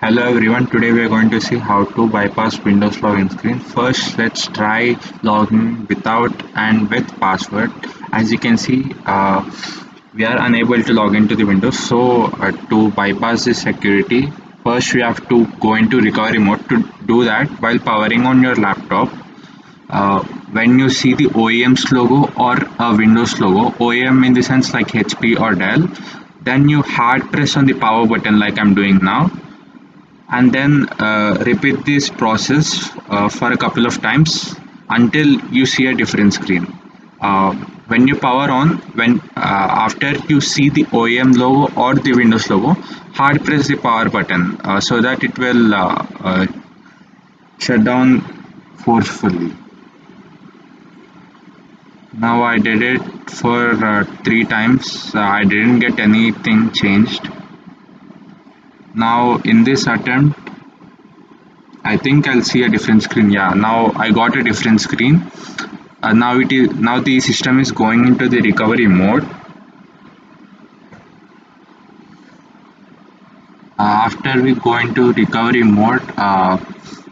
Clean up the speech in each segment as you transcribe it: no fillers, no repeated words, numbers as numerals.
Hello everyone, today we are going to see how to bypass Windows login screen. First, let's try login without and with password. As you can see, we are unable to log into the Windows. So to bypass this security, first we have to go into recovery mode. To do that, while powering on your laptop, when you see the OEM's logo or a Windows logo, OEM in the sense like HP or Dell, then you hard press on the power button like I'm doing now, and then repeat this process for a couple of times until you see a different screen. When you power on, when after you see the OEM logo or the Windows logo, hard press the power button so that it will shut down forcefully. Now I did it for 3 times. I didn't get anything changed. Now in this attempt, I think I'll see a different screen. Yeah, now I got a different screen. Now the system is going into the recovery mode. After we go into recovery mode,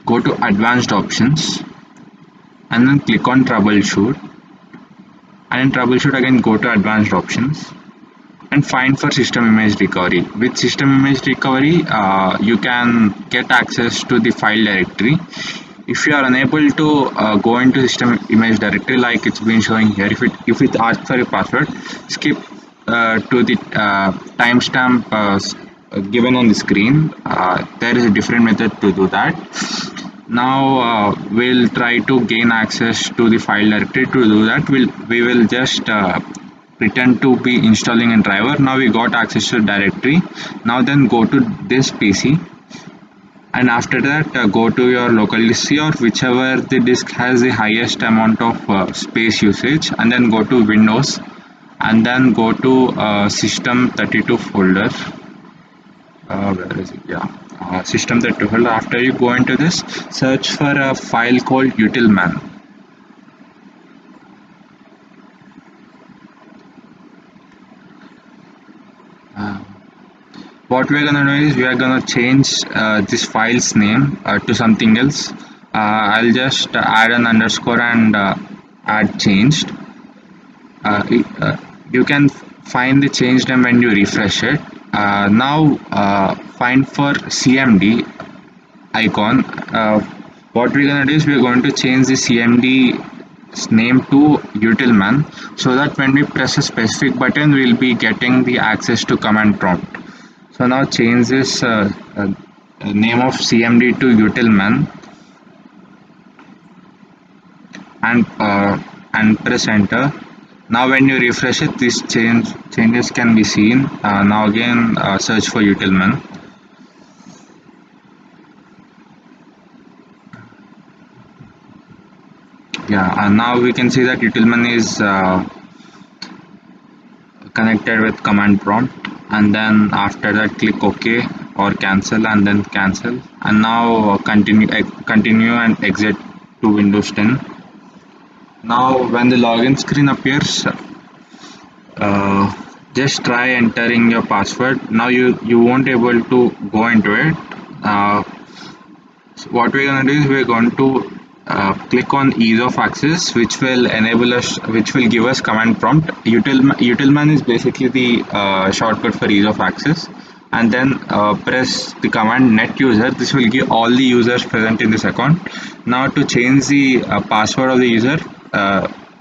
go to advanced options and then click on troubleshoot. And in troubleshoot again go to advanced options and find for system image recovery. With system image recovery, you can get access to the file directory. If you are unable to go into system image directory like it's been showing here, if it asks for a password, skip to the timestamp given on the screen. There is a different method to do that. Now we'll try to gain access to the file directory. To do that, we will just pretend to be installing a driver. Now we got access to the directory. Now then go to this PC, and after that go to your local disk C or whichever the disk has the highest amount of space usage, and then go to Windows and then go to system32 folder. Where is it? Yeah, system32 folder. After you go into this, search for a file called utilman. What we're gonna do is we are gonna change this file's name to something else. I'll just add an underscore and add changed. You can find the change name when you refresh it. Now find for CMD icon. What we're gonna do is we're going to change the CMD name to utilman, so that when we press a specific button we'll be getting the access to command prompt. So now change this name of CMD to utilman and press enter. Now when you refresh it, these changes can be seen. Now again search for utilman. Yeah, and now we can see that utilman is connected with command prompt, and then after that click OK or cancel and then cancel, and now continue and exit to Windows 10. Now when the login screen appears, just try entering your password. Now you won't able to go into it. So what we're going to do is we're going to click on ease of access, which will enable us, which will give us command prompt. Utilman is basically the shortcut for ease of access, and then press the command net user. This will give all the users present in this account. Now to change the password of the user,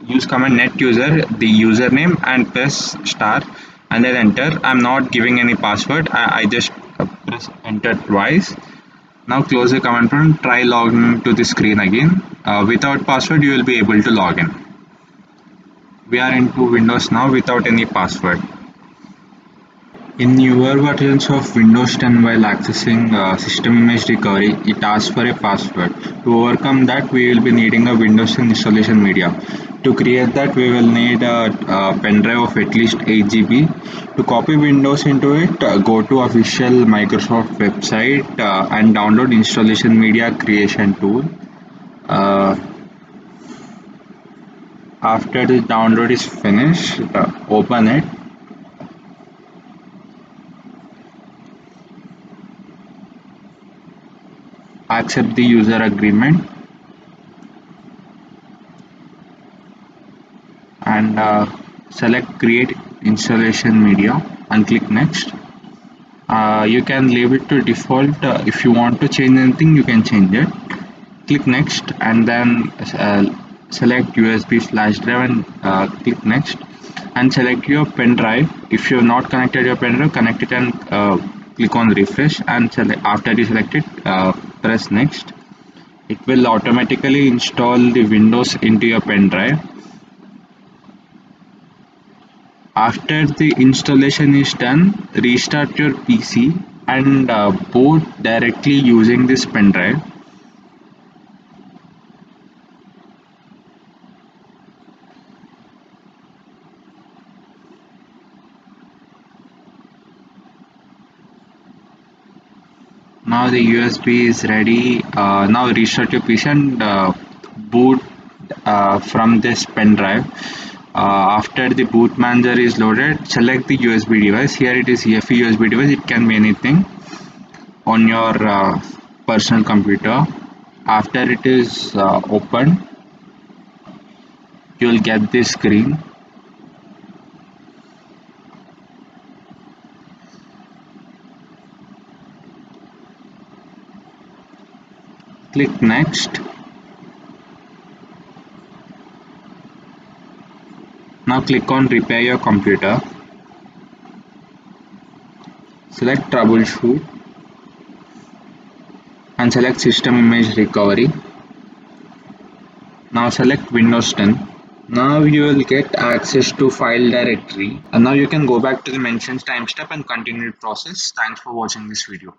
use command net user, the username, and press star and then enter. I'm not giving any password. I just press enter twice. Now close the command prompt, try logging to the screen again. Without password you will be able to log in. We are into Windows now without any password. In newer versions of Windows 10, while accessing system image recovery, it asks for a password. To overcome that, we will be needing a Windows 10 installation media. To create that, we will need a pen drive of at least 8 GB. To copy Windows into it, go to official Microsoft website and download installation media creation tool. Uh, After the download is finished, open it. accept the user agreement, and select create installation media and click next. You can leave it to default. If you want to change anything, you can change it. Click next, and then select USB flash drive and click next, and select your pen drive. If you're not connected your pen drive, connect it and click on refresh, and select. After you select it, press next. It will automatically install the Windows into your pen drive. After the installation is done, restart your PC and boot directly using this pen drive. Now the USB is ready. Now restart your PC and boot from this pen drive. After the boot manager is loaded, select the USB device. Here it is EFE USB device. It can be anything on your personal computer. After it is open, you will get this screen. Click next. Now click on repair your computer. Select troubleshoot and select system image recovery. Now select Windows 10. Now you will get access to file directory, and now you can go back to the mentioned timestamp and continue the process. Thanks for watching this video.